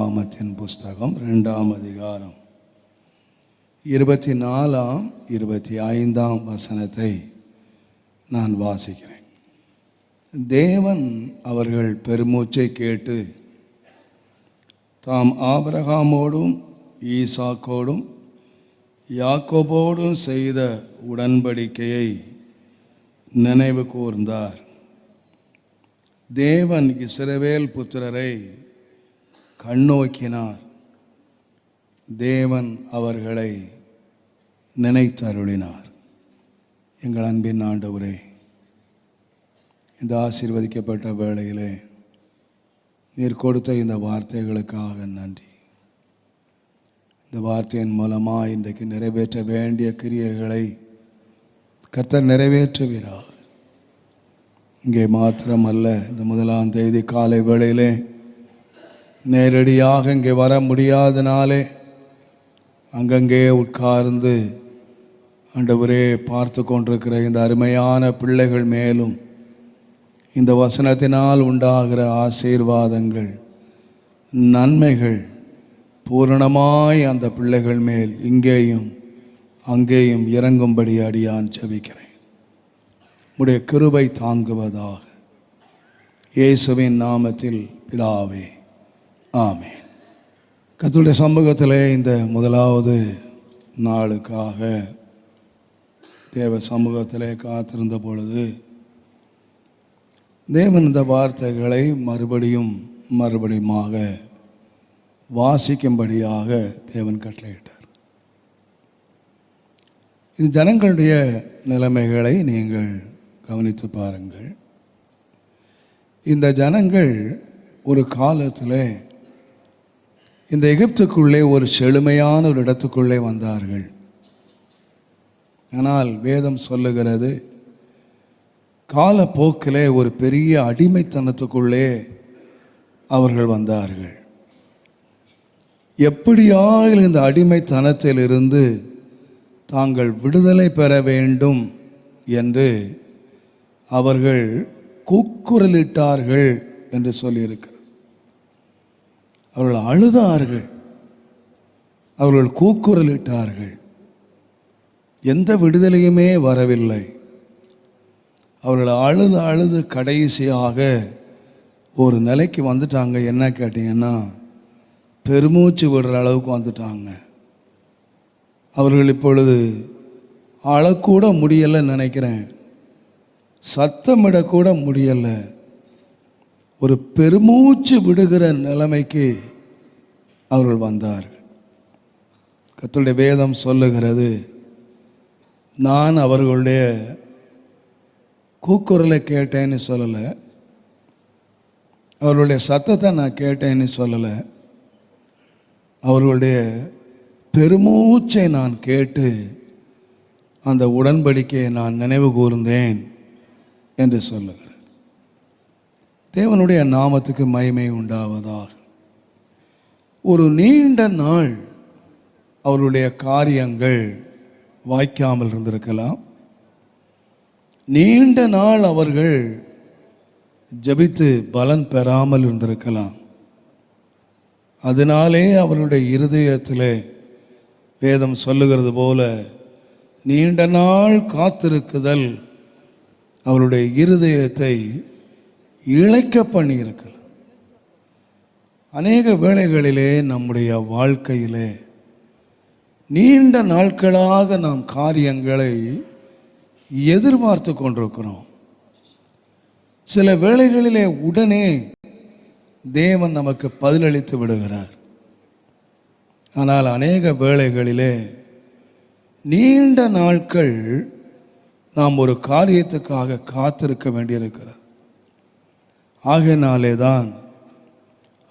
ஆமத்தின் புஸ்தகம் 2ஆம் அதிகாரம் 24, 25 வசனத்தை நான் வாசிக்கிறேன். தேவன் அவர்கள் பெருமூச்சை கேட்டு தாம் ஆபிரகாமோடும் ஈசாக்கோடும் யாக்கோபோடும் செய்த உடன்படிக்கையை நினைவு கூர்ந்தார். தேவன் இஸ்ரவேல் புத்திரரை கண்ணோக்கினார். தேவன் அவர்களை நினைத்தருளினார். எங்கள் அன்பின் ஆண்டவரே, இந்த ஆசீர்வதிக்கப்பட்ட வேளையிலே நீர் கொடுத்த இந்த வார்த்தைகளுக்காக நன்றி. இந்த வார்த்தையின் மூலமாக இன்றைக்கு நிறைவேற்ற வேண்டிய கிரியைகளை கர்த்தர் நிறைவேற்றுகிறார். இங்கே மாத்திரமல்ல, இந்த 1ஆம் தேதி காலை வேளையிலே நேரடியாக இங்கே வர முடியாதனாலே அங்கங்கே உட்கார்ந்து ஆண்டவரே பார்த்து கொண்டிருக்கிற இந்த அருமையான பிள்ளைகள் மேலும் இந்த வசனத்தினால் உண்டாகிற ஆசீர்வாதங்கள், நன்மைகள் பூரணமாய் அந்த பிள்ளைகள் மேல் இங்கேயும் அங்கேயும் இறங்கும்படி அடியான் ஜெபிக்கிறேன். உம்முடைய கிருபை தாங்குவதாக. இயேசுவின் நாமத்தில் பிதாவே, ஆமென். கர்த்தருடைய சமூகத்திலே இந்த 1வது நாளுக்காக தேவ சமூகத்திலே காத்திருந்த பொழுது தேவன் இந்த வார்த்தைகளை மறுபடியுமாக வாசிக்கும்படியாக தேவன் கட்டளையிட்டார். இந்த ஜனங்களுடைய நிலைமைகளை நீங்கள் கவனித்து பாருங்கள். இந்த ஜனங்கள் ஒரு காலத்தில் இந்த எகிப்துக்குள்ளே ஒரு செழுமையான ஒரு இடத்துக்குள்ளே வந்தார்கள். ஆனால் வேதம் சொல்லுகிறது, காலப்போக்கிலே ஒரு பெரிய அடிமைத்தனத்துக்குள்ளே அவர்கள் வந்தார்கள். எப்படியாக இந்த அடிமைத்தனத்திலிருந்து தாங்கள் விடுதலை பெற வேண்டும் என்று அவர்கள் கூக்குரலிட்டார்கள் என்று சொல்லியிருக்கிறார். அவர்கள் அழுதார்கள், அவர்கள் கூக்குரலிட்டார்கள். எந்த விடுதலையுமே வரவில்லை. அவர்கள் அழுது கடைசியாக ஒரு நிலைக்கு வந்துட்டாங்க. என்ன கேட்டீங்கன்னா, பெருமூச்சு விடுற அளவுக்கு வந்துட்டாங்க. அவர்கள் இப்பொழுது அழக்கூட முடியலைன்னு நினைக்கிறேன், சத்தமிடக்கூட முடியலை. ஒரு பெருமூச்சு விடுகிற நிலைமைக்கு அவர்கள் வந்தார்கள். கர்த்தருடைய வேதம் சொல்லுகிறது, நான் அவர்களுடைய கூக்குரலை கேட்டேன்னு சொல்லலை, அவர்களுடைய சத்தத்தை நான் கேட்டேன்னு சொல்லலை, அவர்களுடைய பெருமூச்சை நான் கேட்டு அந்த உடன்படிக்கையை நான் நினைவு கூர்ந்தேன் என்று சொல்லுகிறேன். தேவனுடைய நாமத்துக்கு மகிமை உண்டாவதாக. ஒரு நீண்ட நாள் அவருடைய காரியங்கள் வாய்க்காமல் இருந்திருக்கலாம். நீண்ட நாள் அவர்கள் ஜெபித்து பலன் பெறாமல் இருந்திருக்கலாம். அதனாலே அவருடைய இருதயத்திலே வேதம் சொல்லுகிறது போல நீண்ட நாள் காத்திருக்குதல் அவருடைய இருதயத்தை இழைக்க பண்ணியிருக்கலாம். அநேக வேளைகளிலே நம்முடைய வாழ்க்கையிலே நீண்ட நாட்களாக நாம் காரியங்களை எதிர்பார்த்து கொண்டிருக்கிறோம். சில வேளைகளிலே உடனே தேவன் நமக்கு பதிலளித்து விடுகிறார். ஆனால் அநேக வேளைகளிலே நீண்ட நாட்கள் நாம் ஒரு காரியத்துக்காக காத்திருக்க வேண்டியிருக்கிறார். ஆகையினாலே தான்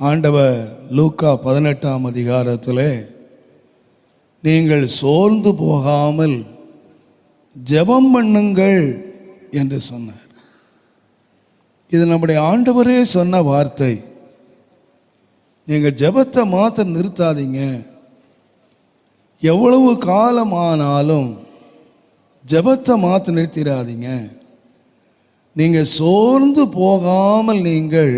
ஆண்டவர் லூக்கா 18ஆம் அதிகாரத்திலே நீங்கள் சோர்ந்து போகாமல் ஜெபம் பண்ணுங்கள் என்று சொன்னார். இது நம்முடைய ஆண்டவரே சொன்ன வார்த்தை. நீங்கள் ஜெபத்தை மாற்ற நிறுத்தாதீங்க. எவ்வளவு காலமானாலும் ஜெபத்தை மாற்ற நிறுத்திடாதீங்க. நீங்கள் சோர்ந்து போகாமல் நீங்கள்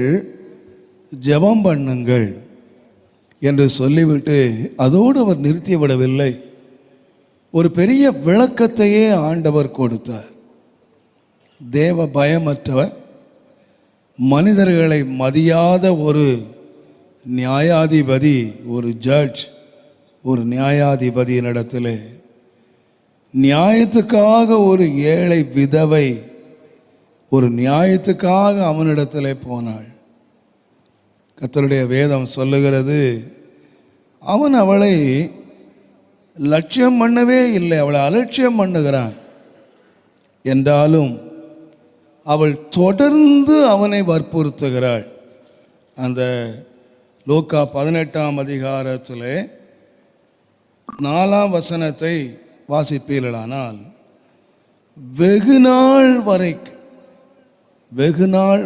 ஜெபம் பண்ணுங்கள். என்று சொல்லிவிட்டு அதோடு அவர் நிறுத்திவிடவில்லை. ஒரு பெரிய விளக்கத்தையே ஆண்டவர் கொடுத்தார். தேவ பயமற்றவர், மனிதர்களை மதியாத ஒரு நியாயாதிபதி, ஒரு ஜட்ஜ், ஒரு நியாயாதிபதியினிடத்தில் நியாயத்துக்காக ஒரு ஏழை விதவை ஒரு நியாயத்துக்காக அவனிடத்தில் போனாள். கர்த்தருடைய வேதம் சொல்லுகிறது, அவன் அவளை லட்சியம் பண்ணவே இல்லை, அவளை அலட்சியம் பண்ணுகிறான். என்றாலும் அவள் தொடர்ந்து அவனை வற்புறுத்துகிறாள். அந்த லூக்கா 18ஆம் அதிகாரத்தில் 4ஆம் வசனத்தை வாசிப்பீர்களானால், வெகு நாள்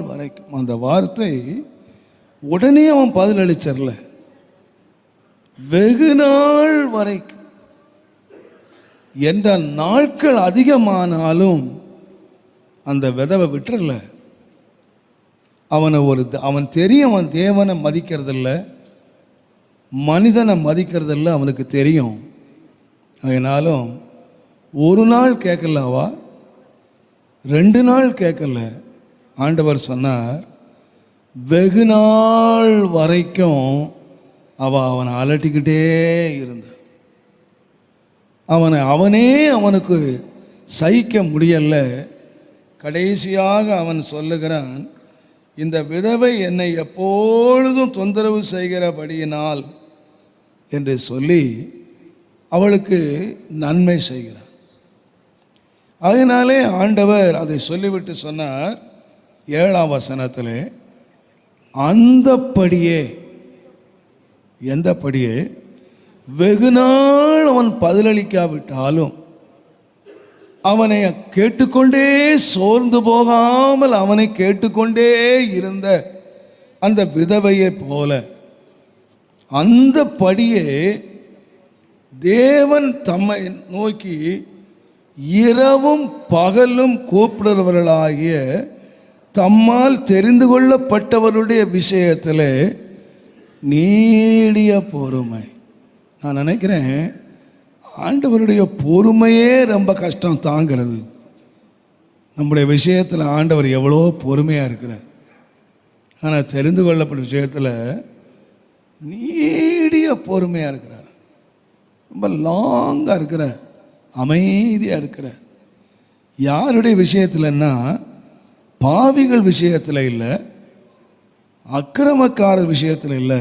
வரைக்கும் அந்த வார்த்தை உடனே அவன் பதிலளிச்சர்ல. வெகு நாள் வரைக்கும் என்ற நாட்கள் அதிகமானாலும் அந்த விதவை விட்டுறல. அவன் தெரியும், அவன் தேவனை மதிக்கிறதில்ல, மனிதனை மதிக்கிறதில்ல, அவனுக்கு தெரியும். அதனாலும் ஒரு நாள் கேட்கல, அவ 2 நாள் கேட்கல. ஆண்டவர் சொன்னார், வெகு நாள் வரைக்கும் அவனை அலட்டிக்கிட்டே இருந்தா. அவனுக்கு சகிக்க முடியல. கடைசியாக அவன் சொல்லுகிறான், இந்த விதவை என்னை எப்பொழுதும் தொந்தரவு செய்கிறபடியினால் என்று சொல்லி அவளுக்கு நன்மை செய்கிறான். அதனாலே ஆண்டவர் அதை சொல்லிவிட்டு சொன்னார் 7ஆம் வசனத்தில், எந்தபடியே வெகு நாள் அவன் பதிலளிக்காவிட்டாலும் அவனை கேட்டுக்கொண்டே சோர்ந்து போகாமல் அவனை கேட்டுக்கொண்டே இருந்த அந்த விதவையை போல அந்தபடியே தேவன் தம்மை நோக்கி இரவும் பகலும் கூப்பிடுறவர்களாகிய தம்மால் தெரிந்து கொள்ளப்பட்டவருடைய விஷயத்தில் நீடிய பொறுமை. நான் நினைக்கிறேன், ஆண்டவருடைய பொறுமையே ரொம்ப கஷ்டம் தாங்கிறது. நம்முடைய விஷயத்தில் ஆண்டவர் எவ்வளோ பொறுமையாக இருக்கிறார். ஆனால் தெரிந்து கொள்ளப்பட்ட விஷயத்தில் நீடிய பொறுமையாக இருக்கிறார். ரொம்ப லாங்காக இருக்கிறார், அமைதியாக இருக்கிறார். யாருடைய விஷயத்தில்னா, பாவிகள் விஷயத்தில் இல்லை, அக்கிரமக்காரர் விஷயத்தில் இல்லை.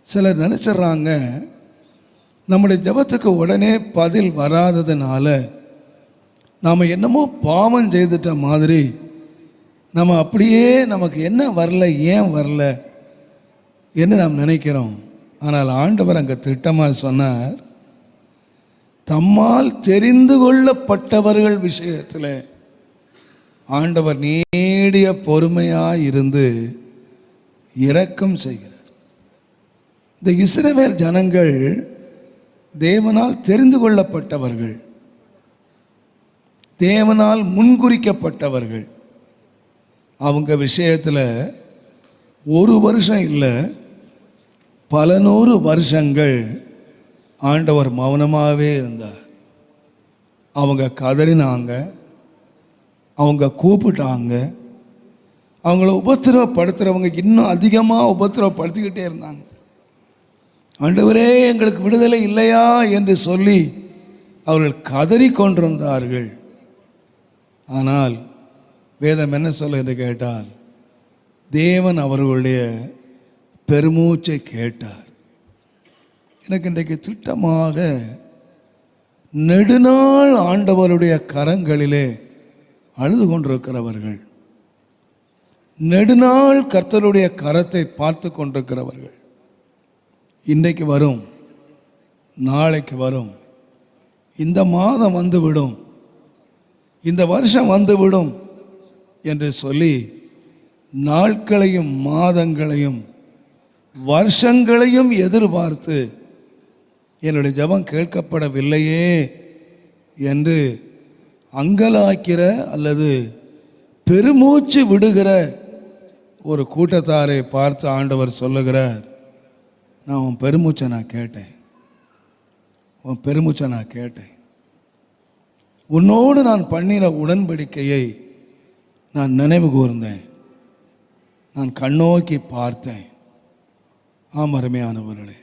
சிலர் நினச்சிட்றாங்க, நம்முடைய ஜெபத்துக்கு உடனே பதில் வராததுனால நாம் என்னமோ பாவம் செய்துட்ட மாதிரி நம்ம அப்படியே நமக்கு என்ன வரல, ஏன் வரல என்று நாம் நினைக்கிறோம். ஆனால் ஆண்டவர் அங்கே திட்டமாக சொன்னார், தம்மால் தெரிந்து கொள்ளப்பட்டவர்கள் விஷயத்தில் ஆண்டவர் நீடிய பொறுமையாக இருந்து இரக்கம் செய்கிறார். இந்த இஸ்ரவேல் ஜனங்கள் தேவனால் தெரிந்து கொள்ளப்பட்டவர்கள், தேவனால் முன்குறிக்கப்பட்டவர்கள். அவங்க விஷயத்தில் 1 வருஷம் இல்லை, பல 100 வருஷங்கள் ஆண்டவர் மௌனமாகவே இருந்தார். அவங்க கதறினாங்க, அவங்க கூப்பிட்டாங்க, அவங்கள உபத்திரவப்படுத்துகிறவங்க இன்னும் அதிகமாக உபத்திரவப்படுத்திக்கிட்டே இருந்தாங்க. ஆண்டவரே எங்களுக்கு விடுதலை இல்லையா என்று சொல்லி அவர்கள் கதறி கொண்டிருந்தார்கள். ஆனால் வேதம் என்ன சொல்ல என்று கேட்டால், தேவன் அவர்களுடைய பெருமூச்சை கேட்டார். எனக்கு இன்றைக்கு திட்டமாக நெடுநாள் ஆண்டவருடைய கரங்களிலே அழுது கொண்டிருக்கிறவர்கள், நெடுநாள் கர்த்தருடைய கரத்தை பார்த்து கொண்டிருக்கிறவர்கள், இன்றைக்கு வரும், நாளைக்கு வரும், இந்த மாதம் வந்துவிடும், இந்த வருஷம் வந்துவிடும் என்று சொல்லி நாட்களையும் மாதங்களையும் வருஷங்களையும் எதிர்பார்த்து என்னுடைய ஜெபம் கேட்கப்படவில்லையே என்று அங்கலாக்கிற அல்லது பெருமூச்சு விடுகிற ஒரு கூட்டத்தாரை பார்த்து ஆண்டவர் சொல்லுகிறார், நான் உன் பெருமூச்சை நான் கேட்டேன். உன் பெருமூச்சை நான் கேட்டேன். உன்னோடு நான் பண்ணின உடன்படிக்கையை நான் நினைவு கூர்ந்தேன். நான் கண்ணோக்கி பார்த்தேன். ஆம் அருமையானவர்களே,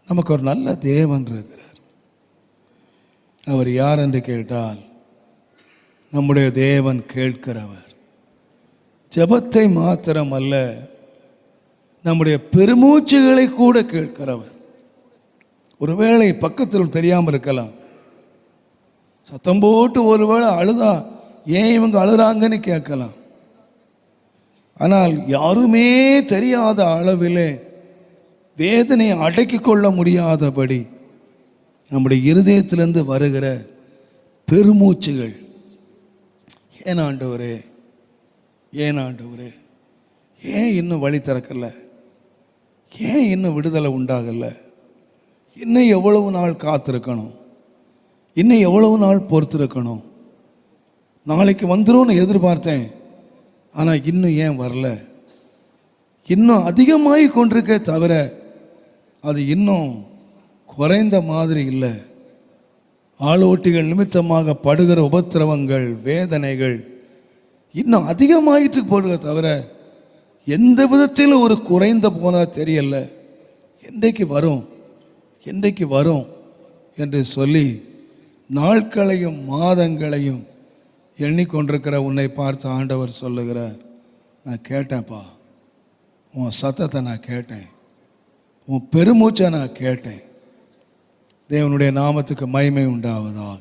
நமக்கு ஒரு நல்ல தேவன் இருக்கிறார். அவர் யார் என்று கேட்டால் நம்முடைய தேவன் கேட்கிறவர். ஜெபத்தை மாத்திரமல்ல, நம்முடைய பெருமூச்சுகளை கூட கேட்கிறவர். ஒருவேளை பக்கத்தில் தெரியாமல் இருக்கலாம். சத்தம் போட்டு ஒருவேளை அழுதா ஏன் இவங்க அழுறாங்கன்னு கேட்கலாம். ஆனால் யாருமே தெரியாத அளவிலே வேதனையை அடக்கி கொள்ள முடியாதபடி நம்முடைய இருதயத்திலிருந்து வருகிற பெருமூச்சுகள், ஏன் ஆண்டவரே, ஏன் ஆண்டவரே, ஏன் இன்னும் வழி திறக்கல, ஏன் இன்னும் விடுதலை உண்டாகல, இன்னும் எவ்வளவு நாள் காத்திருக்கணும், இன்னும் எவ்வளவு நாள் பொறுத்திருக்கணும், நாளைக்கு வந்துரும்னு எதிர்பார்த்தேன், ஆனால் இன்னும் ஏன் வரல, இன்னும் அதிகமாகி கொண்டிருக்கே தவிர அது இன்னும் குறைந்த மாதிரி இல்லை. ஆளோட்டிகள் நிமித்தமாக படுகிற உபத்திரவங்கள், வேதனைகள் இன்னும் அதிகமாயிட்டு போடுக தவிர எந்த விதத்திலும் ஒரு குறைந்த போனா தெரியல. என்றைக்கு வரும், என்றைக்கு வரும் என்று சொல்லி நாட்களையும் மாதங்களையும் எண்ணிக்கொண்டிருக்கிற உன்னை பார்த்து ஆண்டவர் சொல்லுகிறார், நான் கேட்டேன்ப்பா, உன் சத்தத்தை நான் கேட்டேன், உன் பெருமூச்சை நான் கேட்டேன். தேவனுடைய நாமத்துக்கு மகிமை உண்டாவதாக.